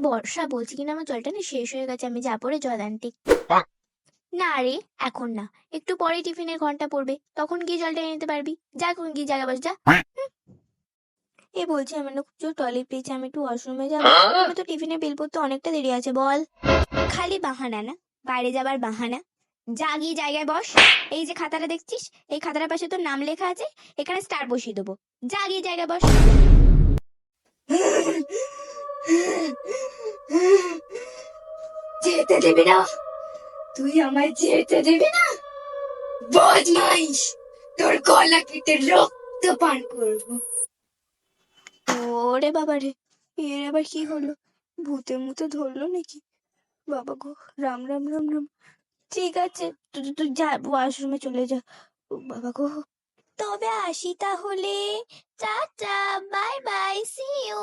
বর্ষা, বলছি কিনা আমার জলটা না শেষ হয়ে গেছে, আমি যাবো রে জল আনতে। না রে, এখন না, একটু পরে টিফিনের ঘন্টা পড়বে, তখন গিয়ে জলটা এনে নিতে পারবি। যা, এখন গিয়ে জায়গা বস যা। এ বলছি, আমার না খুব জোর টয়লেট পেয়েছে, আমি একটু ওয়াশরুমে যাবো। আমার তো টিফিনের বিল পড়তে অনেকটা দেরি আছে, বল। খালি বাহানা না, বাইরে যাবার বাহানা। যা, গিয়ে জায়গায় বস। এই যে খাতাটা দেখছিস, এই খাতাটার পাশে তোর নাম লেখা আছে, এখানে স্টার বসিয়ে দেবো। যা, গিয়ে জায়গায় বস। যেতে দেবে না? তুই আমায় যেতে দেবে না? বদমাইশ, তোর গলা কেটে রক্ত পান করবো। ওরে বাবা রে, এর আবার কি হলো? ভূতে মুতে ধরলো নাকি? বাবা গো, রাম রাম রাম রাম। ঠিক আছে, তুই তুই যা, ওয়াশরুমে চলে যা। ও বাবা গো, তবে আসি তাহলে। Tata, bye bye, see you.